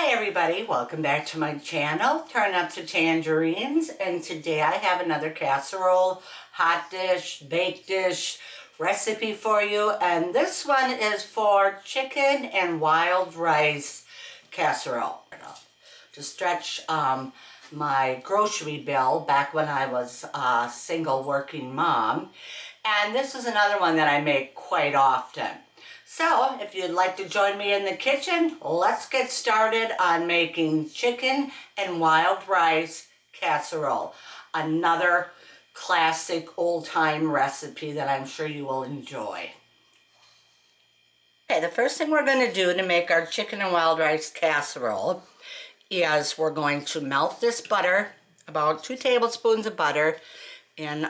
Hi everybody, welcome back to my channel, Turn Up to Tangerines, and today I have another casserole, hot dish, baked dish recipe for you, and this one is for chicken and wild rice casserole. To stretch my grocery bill back when I was a single working mom, and this is another one that I make quite often. So, if you'd like to join me in the kitchen, let's get started on making chicken and wild rice casserole. Another classic old-time recipe that I'm sure you will enjoy. Okay, the first thing we're going to do to make our chicken and wild rice casserole is we're going to melt this butter, about 2 tablespoons of butter, in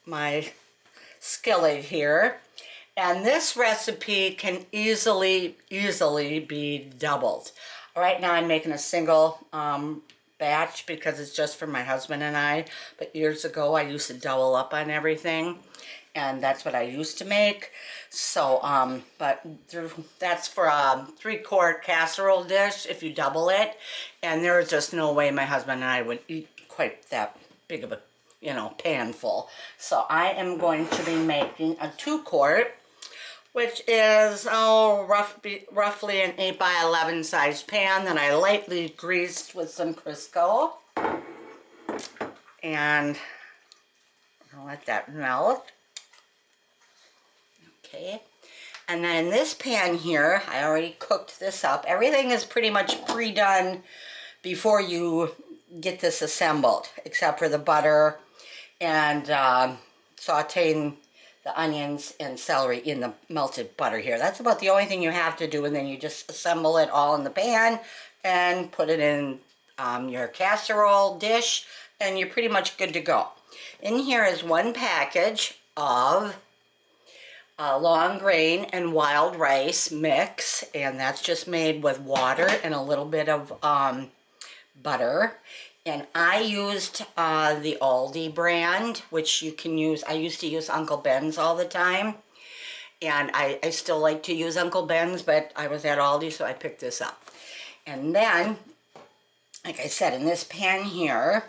my skillet here. And this recipe can easily be doubled. Right now I'm making a single batch because it's just for my husband and I. But years ago I used to double up on everything. And that's what I used to make. So, that's for a 3-quart casserole dish if you double it. And there was just no way my husband and I would eat quite that big of a, pan full. So I am going to be making a 2-quart. Which is roughly an 8 by 11 size pan that I lightly greased with some Crisco. And I'll let that melt. Okay. And then in this pan here, I already cooked this up. Everything is pretty much pre-done before you get this assembled, except for the butter and sauteing the onions and celery in the melted butter here. That's about the only thing you have to do, and then you just assemble it all in the pan and put it in your casserole dish, and you're pretty much good to go. In here is 1 package of long grain and wild rice mix, and that's just made with water and a little bit of butter. And I used the Aldi brand, which you can use. I used to use Uncle Ben's all the time. And I still like to use Uncle Ben's, but I was at Aldi, so I picked this up. And then, like I said, in this pan here,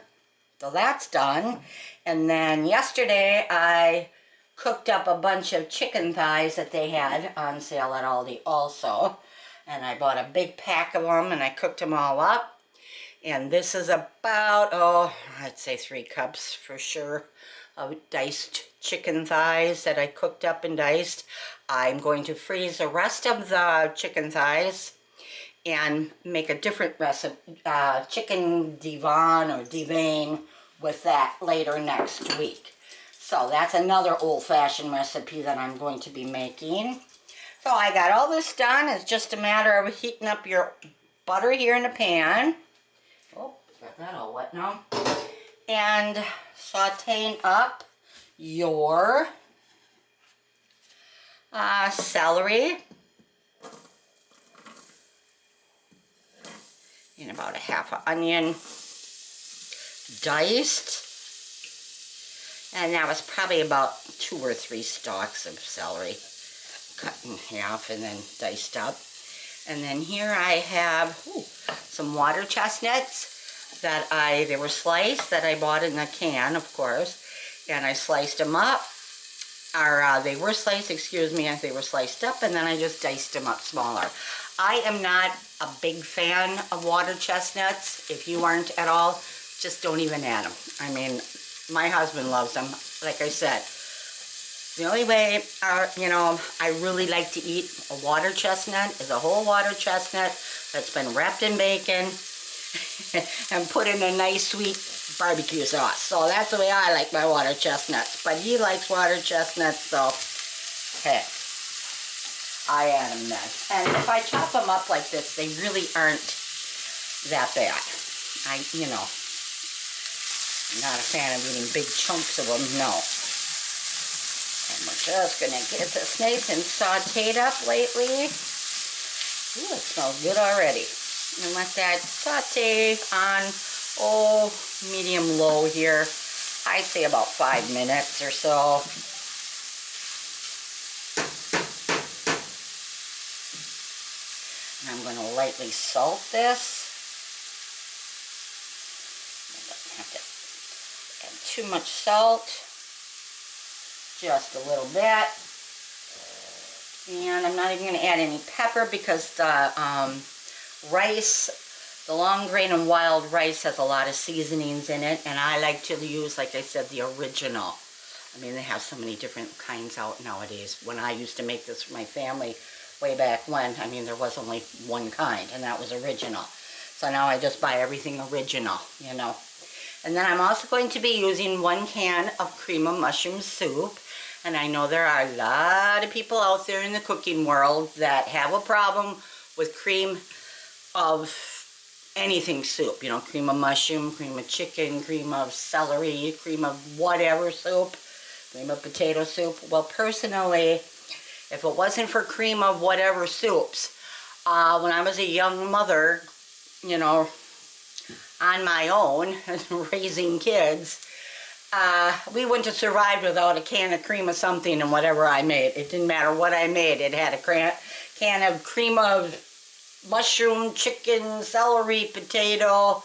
so that's done. And then yesterday, I cooked up a bunch of chicken thighs that they had on sale at Aldi also. And I bought a big pack of them, and I cooked them all up. And this is about, I'd say 3 cups for sure of diced chicken thighs that I cooked up and diced. I'm going to freeze the rest of the chicken thighs and make a different recipe, chicken divan or divain with that later next week. So that's another old-fashioned recipe that I'm going to be making. So I got all this done. It's just a matter of heating up your butter here in the pan. Oh, got that all wet now. And sauteing up your celery and about a half an onion diced. And that was probably about 2 or 3 stalks of celery cut in half and then diced up. And then here I have some water chestnuts that they were sliced, that I bought in the can, of course. And I sliced them up. Or they were sliced, excuse me, they were sliced up, and then I just diced them up smaller. I am not a big fan of water chestnuts. If you aren't at all, just don't even add them. I mean, my husband loves them, like I said. The only way, I really like to eat a water chestnut is a whole water chestnut that's been wrapped in bacon and put in a nice sweet barbecue sauce. So that's the way I like my water chestnuts. But he likes water chestnuts, so hey, I add them then. And if I chop them up like this, they really aren't that bad. I'm not a fan of eating big chunks of them, no. And we're just going to get this nice and sauteed up lightly. Ooh, it smells good already. And let that saute on, medium-low here. I'd say about 5 minutes or so. I'm going to lightly salt this. I don't have to add too much salt. Just a little bit. And I'm not even going to add any pepper because the rice, the long grain and wild rice has a lot of seasonings in it, and I like to use, like I said, the original. I mean, they have so many different kinds out nowadays. When I used to make this for my family way back when, I mean, there was only one kind, and that was original. So now I just buy everything original, you know. And then I'm also going to be using 1 can of cream of mushroom soup. And I know there are a lot of people out there in the cooking world that have a problem with cream of anything soup. You know, cream of mushroom, cream of chicken, cream of celery, cream of whatever soup, cream of potato soup. Well, personally, if it wasn't for cream of whatever soups, when I was a young mother, you know, on my own, raising kids, we wouldn't have survived without a can of cream of something and whatever I made. It didn't matter what I made. It had a can of cream of mushroom, chicken, celery, potato,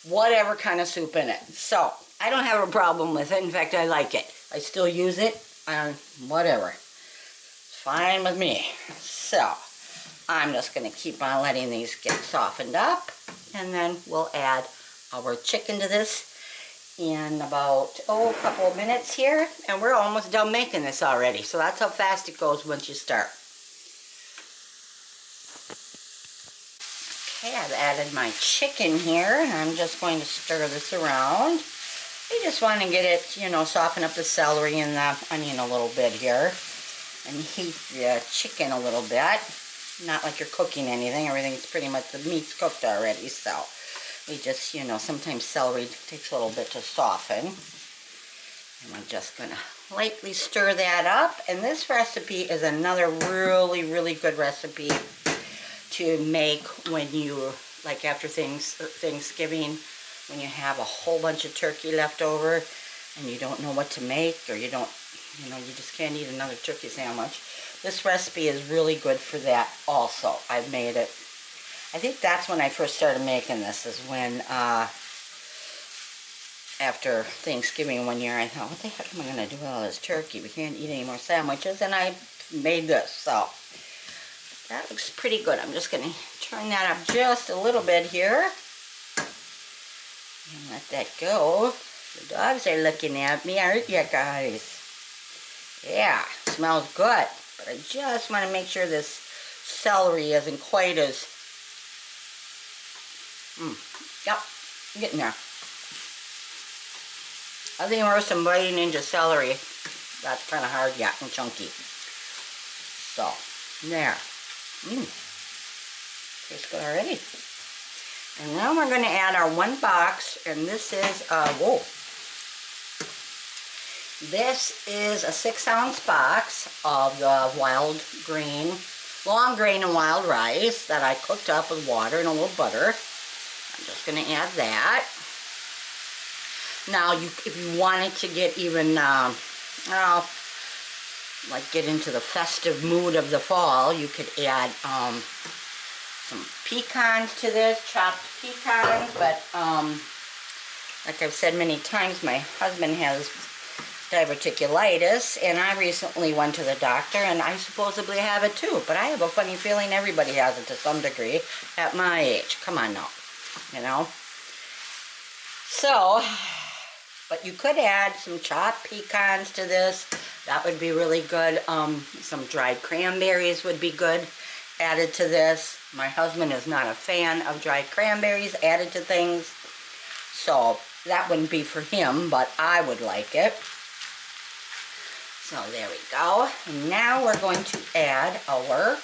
whatever kind of soup in it. So, I don't have a problem with it. In fact, I like it. I still use it and whatever. It's fine with me. So, I'm just going to keep on letting these get softened up. And then we'll add our chicken to this in about, a couple of minutes here, and we're almost done making this already. So that's how fast it goes once you start. Okay, I've added my chicken here, and I'm just going to stir this around. You just want to get it, you know, soften up the celery and the onion a little bit here, and heat the chicken a little bit. Not like you're cooking anything. Everything's pretty much, the meat's cooked already, so we just, you know, sometimes celery takes a little bit to soften. And I'm just going to lightly stir that up. And this recipe is another really, really good recipe to make when you, like after Thanksgiving, when you have a whole bunch of turkey left over and you don't know what to make, or you don't, you know, you just can't eat another turkey sandwich. This recipe is really good for that also. I've made it. I think that's when I first started making this, is when, after Thanksgiving one year, I thought, what the heck am I going to do with all this turkey? We can't eat any more sandwiches, and I made this, so that looks pretty good. I'm just going to turn that up just a little bit here, and let that go. The dogs are looking at me, aren't you guys? Yeah, smells good, but I just want to make sure this celery isn't quite as... Yep, I'm getting there. I think worse than biting into celery. That's kind of hard yet and chunky. So, there. Tastes good already. And now we're going to add our 1 box, and this is, this is a 6-ounce box of the long grain and wild rice that I cooked up with water and a little butter. I'm just going to add that. Now, if you wanted to get even, like get into the festive mood of the fall, you could add some pecans to this, chopped pecans. But like I've said many times, my husband has diverticulitis, and I recently went to the doctor, and I supposedly have it too. But I have a funny feeling everybody has it to some degree at my age. Come on now. You know, so, but you could add some chopped pecans to this. That would be really good. Some dried cranberries would be good added to this. My husband is not a fan of dried cranberries added to things, so that wouldn't be for him, but I would like it. So there we go. And now we're going to add our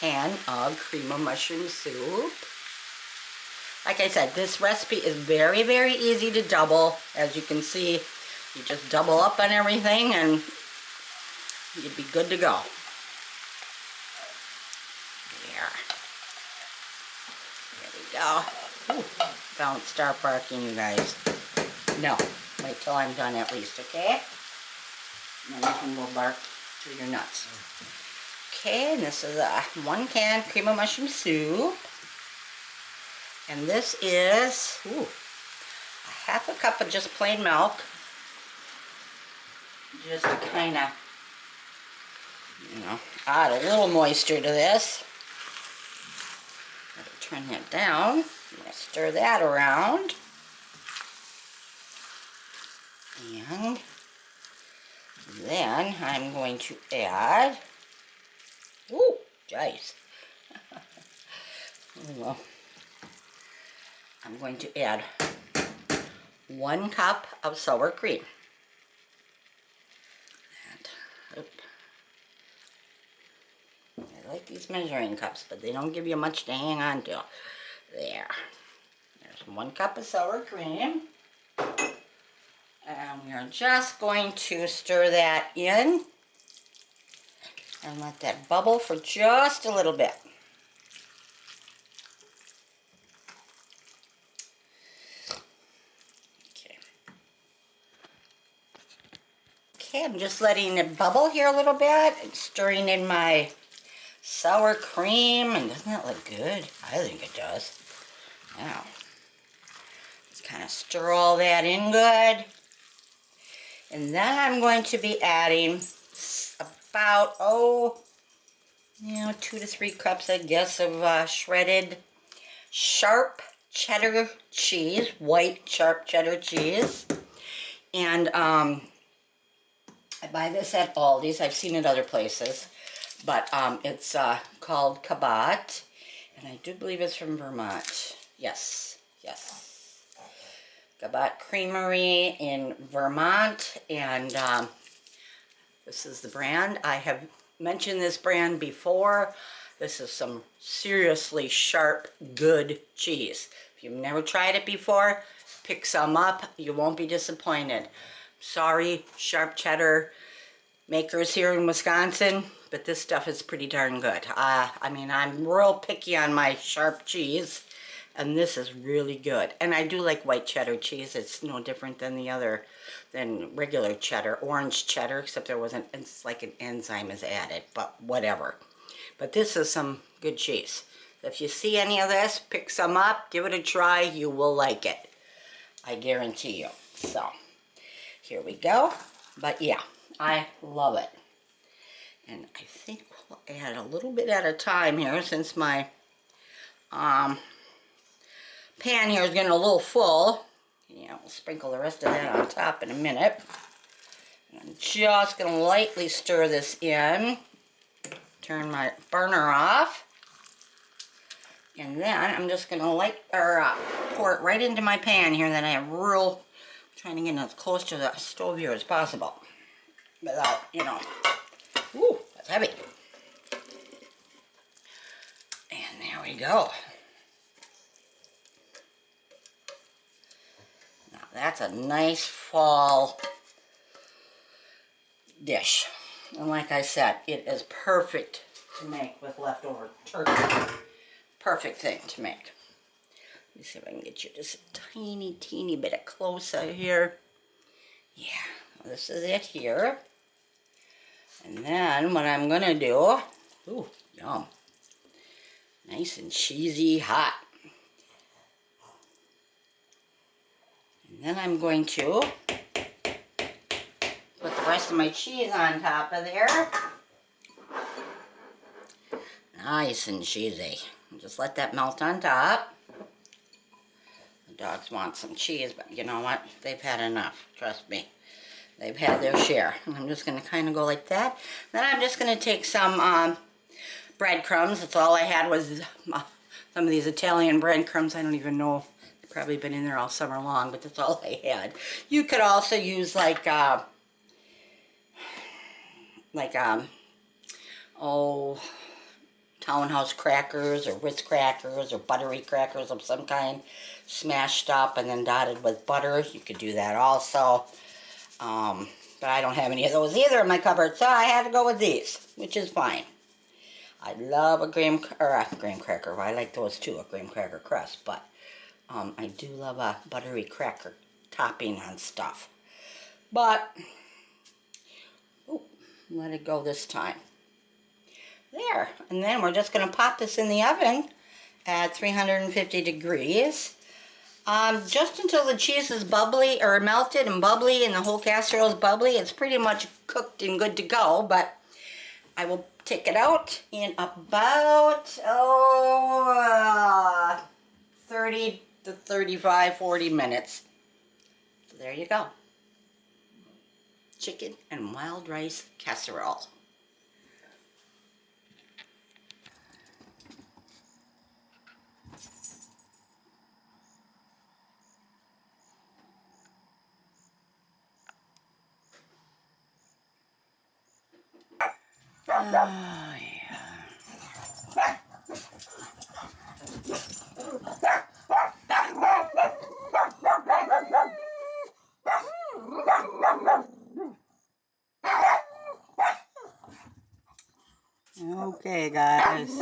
can of cream of mushroom soup. Like I said, this recipe is very, very easy to double. As you can see, you just double up on everything and you'd be good to go. There we go. Ooh, don't start barking, you guys. No, wait till I'm done at least, okay? And then you can go bark till you're nuts. Okay, and this is a 1 can cream of mushroom soup. And this is, ooh, a half a cup of just plain milk. Just to kind of, add a little moisture to this. Turn that down. I'm going to stir that around. And then I'm going to add, ooh, jeez. Well, I'm going to add 1 cup of sour cream. And, I like these measuring cups, but they don't give you much to hang on to. There. There's 1 cup of sour cream. And we're just going to stir that in and let that bubble for just a little bit. Okay, I'm just letting it bubble here a little bit and stirring in my sour cream. And doesn't that look good? I think it does. Now, just kind of stir all that in good. And then I'm going to be adding about, 2 to 3 cups, I guess, of shredded sharp cheddar cheese, white sharp cheddar cheese. And I buy this at Aldi's. I've seen it other places, but it's called Cabot, and I do believe it's from Vermont. Yes, yes. Cabot Creamery in Vermont, and this is the brand. I have mentioned this brand before. This is some seriously sharp, good cheese. If you've never tried it before, pick some up. You won't be disappointed. Sorry, sharp cheddar makers here in Wisconsin, but this stuff is pretty darn good. I mean, I'm real picky on my sharp cheese, and this is really good. And I do like white cheddar cheese. It's no different than than regular cheddar, orange cheddar, except it's like an enzyme is added, but whatever. But this is some good cheese. If you see any of this, pick some up, give it a try. You will like it. I guarantee you. So, here we go. But yeah, I love it. And I think we'll add a little bit at a time here, since my pan here is getting a little full. Yeah, we'll sprinkle the rest of that on top in a minute. And I'm just going to lightly stir this in. Turn my burner off. And then I'm just going to pour it right into my pan here. Then I have trying to get as close to the stove here as possible. Without, ooh, that's heavy. And there we go. Now that's a nice fall dish. And like I said, it is perfect to make with leftover turkey. Perfect thing to make. Let me see if I can get you just a tiny, teeny bit of closer here. Yeah, this is it here. And then what I'm going to do, ooh, yum. Nice and cheesy hot. And then I'm going to put the rest of my cheese on top of there. Nice and cheesy. Just let that melt on top. The dogs want some cheese, but you know what? They've had enough. Trust me. They've had their share. And I'm just going to kind of go like that. Then I'm just going to take some breadcrumbs. That's all I had was some of these Italian breadcrumbs. I don't even know. They've probably been in there all summer long, but that's all I had. You could also use Townhouse crackers or Ritz crackers or buttery crackers of some kind, smashed up and then dotted with butter. You could do that also. But I don't have any of those either in my cupboard, so I had to go with these, which is fine. I love a graham cracker. I like those too, a graham cracker crust, but I do love a buttery cracker topping on stuff. But, let it go this time. There. And then we're just going to pop this in the oven at 350 degrees. Just until the cheese is bubbly or melted and bubbly and the whole casserole is bubbly. It's pretty much cooked and good to go, but I will take it out in about 30 to 35, 40 minutes. So there you go. Chicken and wild rice casserole. Oh, yeah. Okay, guys.